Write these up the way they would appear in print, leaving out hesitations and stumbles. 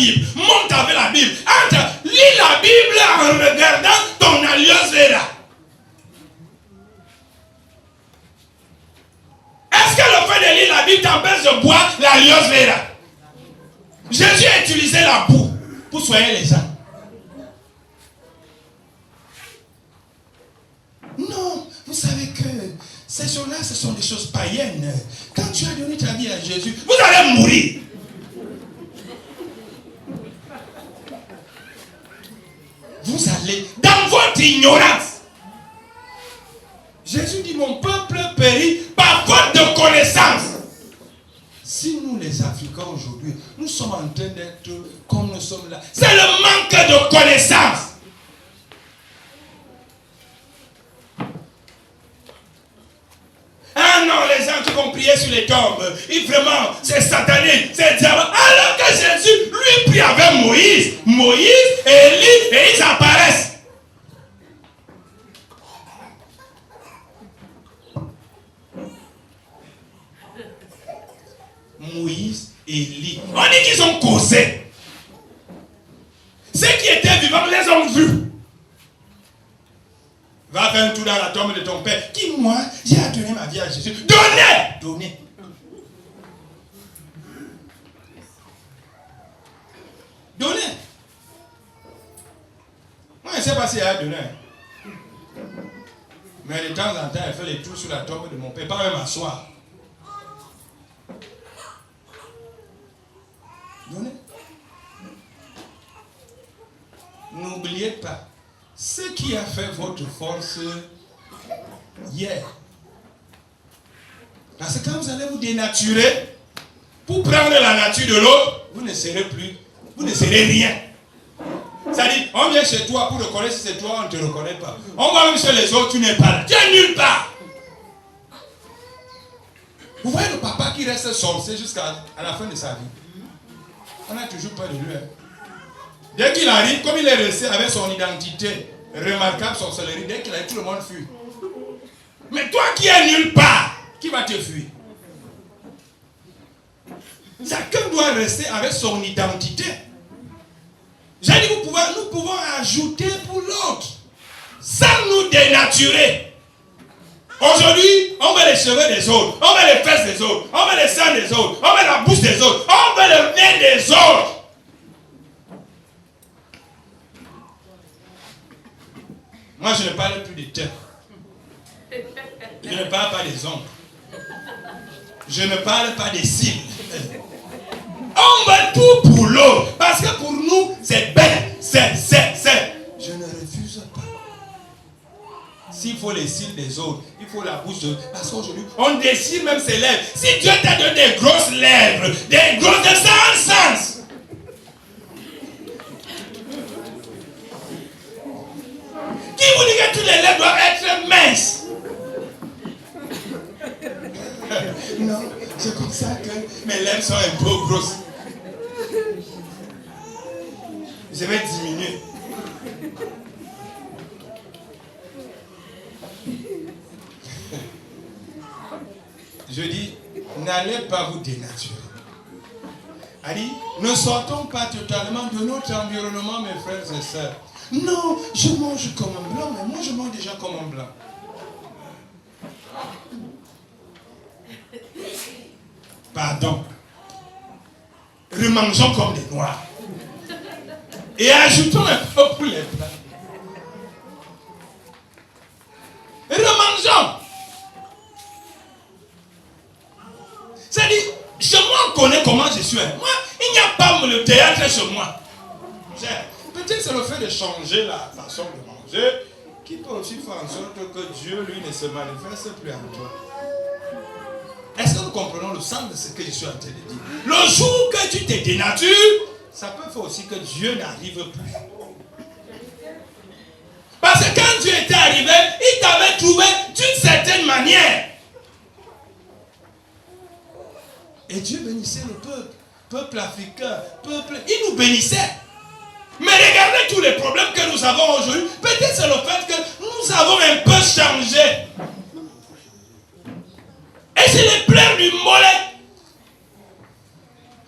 Bible. Monte avec la Bible. Lis la Bible en regardant ton alliance vera. Est-ce que le fait de lire la Bible t'empêche de boire l'alliance vera? Jésus a utilisé la boue pour soigner les gens. Non, vous savez que ces choses-là, ce sont des choses païennes. Quand tu as donné ta vie à Jésus, vous allez mourir. Vous allez dans votre ignorance. Jésus dit, mon peuple périt par faute de connaissance. Si nous les Africains aujourd'hui, nous sommes en train d'être comme nous sommes là, c'est le manque de connaissance. Ah non, les gens qui vont prier sur les tombes, vraiment, c'est satanique, c'est diable. Alors que Jésus, lui, prie avec Moïse, Élie, et ils apparaissent. Moïse, Élie. On dit qu'ils ont causé. Ceux qui étaient vivants les ont vus. Va faire un tour dans la tombe de ton père. Qui, moi, j'ai donné ma vie à Jésus. Donnez. Moi, je ne sais pas si elle a donné. Mais de temps en temps, elle fait les tours sur la tombe de mon père. Pas même m'asseoir. Donnez. N'oubliez pas, ce qui a fait votre force hier. Parce que quand vous allez vous dénaturer, pour prendre la nature de l'autre, vous ne serez plus, vous ne serez rien. C'est-à-dire, on vient chez toi pour reconnaître si c'est toi, on ne te reconnaît pas. On va même chez les autres, tu n'es pas là. Tu es nulle part. Vous voyez le papa qui reste sorcier jusqu'à la fin de sa vie. On n'a toujours pas de lui. Dès qu'il arrive, comme il est resté avec son identité remarquable, son sorcellerie, dès qu'il arrive, tout le monde fuit. Mais toi qui es nulle part, qui va te fuir? Chacun doit rester avec son identité. J'ai dit, nous pouvons ajouter pour l'autre, sans nous dénaturer. Aujourd'hui, on met les cheveux des autres, on met les fesses des autres, on met les seins des autres, on met la bouche des autres, on met le nez des autres. Moi, je ne parle plus des têtes. Je ne parle pas des ongles. Je ne parle pas des cils. On met tout pour l'autre. Parce que pour nous, c'est bête. C'est. Je ne refuse pas. S'il faut les cils des autres, il faut la bouche de... Parce qu'aujourd'hui, on dessine même ses lèvres. Si Dieu t'a donné des grosses lèvres, des grosses de sens. Qui vous dit que toutes les lèvres doivent être minces? Non, c'est comme ça que mes lèvres sont un peu grosses. Je vais diminuer. Je dis, n'allez pas vous dénaturer. Ali, ne sortons pas totalement de notre environnement, mes frères et sœurs. Non, je mange comme un blanc, mais moi je mange déjà comme un blanc. Pardon. Remangeons comme des noirs. Et ajoutons un peu pour les blancs. Remangeons. C'est-à-dire, chez moi on connaît comment je suis. Moi, il n'y a pas le théâtre chez moi. Peut-être c'est le fait de changer la façon de manger qui peut aussi faire en sorte que Dieu, lui, ne se manifeste plus en toi. Est-ce que nous comprenons le sens de ce que je suis en train de dire? Le jour que tu te dénatures, ça peut faire aussi que Dieu n'arrive plus. Parce que quand Dieu était arrivé, il t'avait trouvé d'une certaine manière. Et Dieu bénissait le peuple africain, il nous bénissait. Mais regardez tous les problèmes que nous avons aujourd'hui. Peut-être c'est le fait que nous avons un peu changé. Et c'est les pleurs du mollet.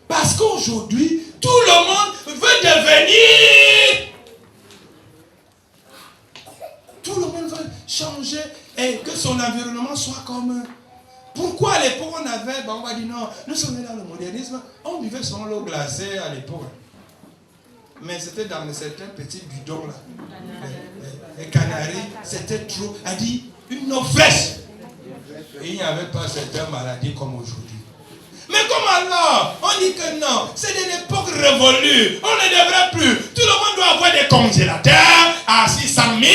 Parce qu'aujourd'hui, tout le monde venir. Tout le monde veut changer et que son environnement soit comme... Pourquoi à l'époque on avait, on va dire non, nous sommes dans le modernisme, on buvait son eau glacée à l'époque. Mais c'était dans certains petits bidons là. Les Canaries, c'était trop, a dit, une eau fraîche. Et il n'y avait pas certaines maladies comme aujourd'hui. Mais comme alors, on dit que non, c'est une époque révolue, on ne devrait plus. Tout le monde doit avoir des congélateurs à 600 000.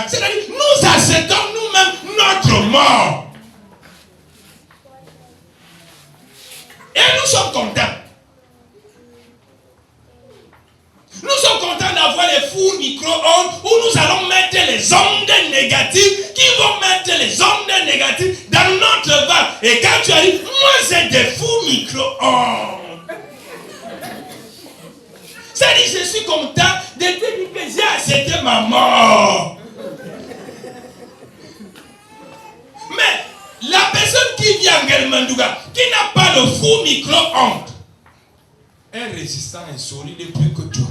C'est-à-dire, nous acceptons nous-mêmes notre mort. Et nous sommes contents. Nous sommes contents d'avoir les fours micro-ondes où nous allons mettre les ondes négatives qui vont mettre les ondes négatives dans notre ventre. Et quand tu arrives, moi j'ai des fours micro-ondes. Ça dit, je suis content de te dire que j'ai accepté ma mort. Mais la personne qui vient en Guelmandouga, qui n'a pas le four micro-ondes, est résistant et solide plus que toi.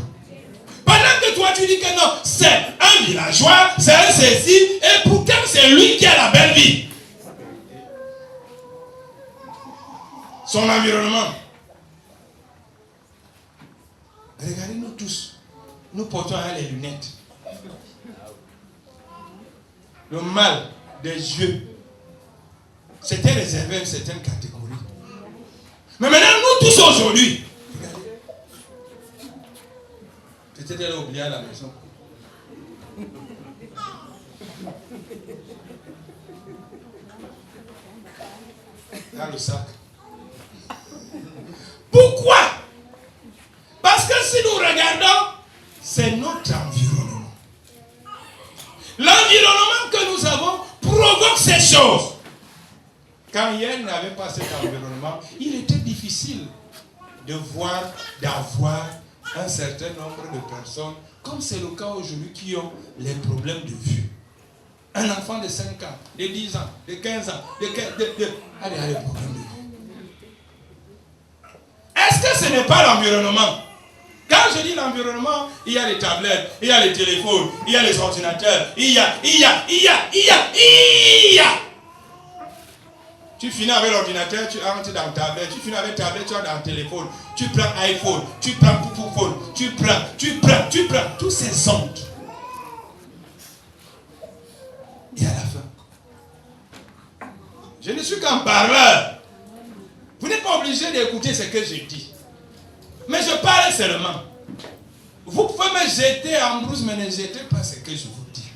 Pendant que toi tu dis que non, c'est un villageois, c'est un ceci, et pourtant c'est lui qui a la belle vie. Son environnement. Regardez-nous tous. Nous portons les lunettes. Le mal des yeux, c'était réservé à une certaine catégorie. Mais maintenant, nous tous aujourd'hui, peut-être elle a oublié à la maison. Dans le sac. Pourquoi? Parce que si nous regardons, c'est notre environnement. L'environnement que nous avons provoque ces choses. Quand hier n'avait pas cet environnement, il était difficile de voir, d'avoir un certain nombre de personnes, comme c'est le cas aujourd'hui, qui ont les problèmes de vue. Un enfant de 5 ans, de 10 ans, de 15 ans, allez, les problèmes de vue. Est-ce que ce n'est pas l'environnement? Quand je dis l'environnement, il y a les tablettes, il y a les téléphones, il y a les ordinateurs, il y a. Tu finis avec l'ordinateur, tu entres dans la tablette, tu finis avec la tablette, tu entres dans le téléphone, tu prends iPhone, tu prends Poupophone, tu prends tous ces ondes. Et à la fin, je ne suis qu'un parleur. Vous n'êtes pas obligé d'écouter ce que je dis. Mais je parle seulement. Vous pouvez me jeter en brousse, mais ne jetez pas ce que je vous dis.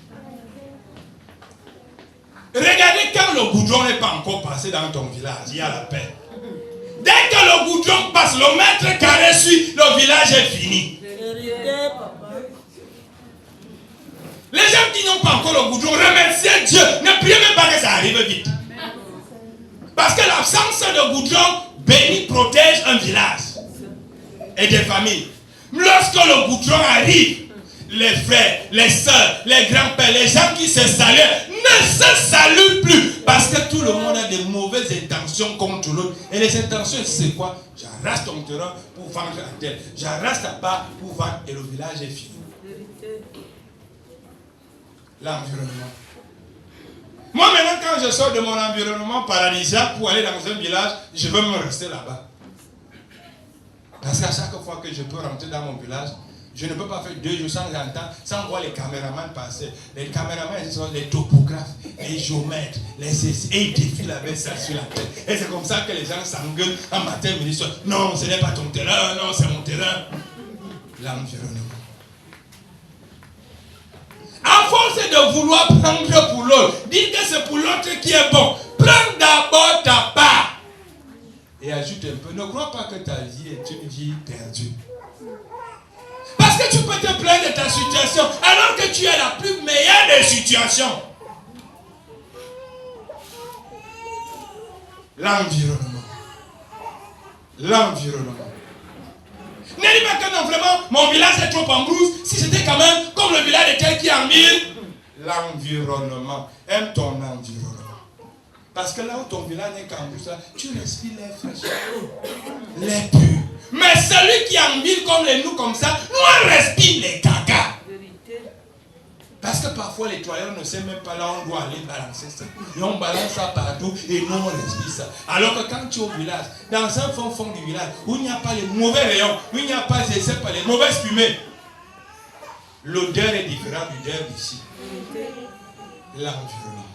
Regardez quand le goudron n'est pas encore passé dans ton village, il y a la paix. Dès que le goudron passe, le mètre carré suit, le village est fini. Les gens qui n'ont pas encore le goudron, remerciez Dieu. Ne priez même pas que ça arrive vite. Parce que l'absence de goudron bénit, protège un village et des familles. Lorsque le goudron arrive, les frères, les soeurs, les grands-pères, les gens qui se saluent ne se saluent plus. Parce que tout le monde a de mauvaises intentions contre l'autre. Et les intentions, c'est quoi? J'arrache ton terrain pour vendre la terre. J'arrache ta part pour vendre et le village est fini. L'environnement. Moi maintenant, quand je sors de mon environnement paradisiaque pour aller dans un village, je veux me rester là-bas. Parce qu'à chaque fois que je peux rentrer dans mon village, je ne peux pas faire 2 jours sans entendre, sans voir les caméramans passer. Les caméramans, ils sont les topographes, les géomètres, les ceci, et ils défilent avec ça sur la tête. Et c'est comme ça que les gens s'engueulent en matin, ils me disent non, ce n'est pas ton terrain, non, c'est mon terrain. L'environnement. À force de vouloir prendre pour l'autre, dire que c'est pour l'autre qui est bon, prends d'abord ta part. Et ajoute un peu, ne crois pas que ta vie est une vie perdue. Parce que tu peux te plaindre de ta situation alors que tu es la plus meilleure des situations. L'environnement. L'environnement. Ne dis pas que non, vraiment, mon village est trop en brousse. Si c'était quand même comme le village de tel qui est en ville. L'environnement. Aime ton environnement. Parce que là où ton village est en brousse, tu respires l'air fraîche. L'air pur. Mais celui qui est en ville comme nous, comme ça, nous on respire les caca. Parce que parfois les toilettes ne savent même pas là où on doit aller balancer ça. Et on balance ça partout et nous on respire ça. Alors que quand tu es au village, dans un fond du village, où il n'y a pas les mauvais rayons, où il n'y a pas les mauvaises fumées, l'odeur est différente du l'odeur d'ici. L'environnement.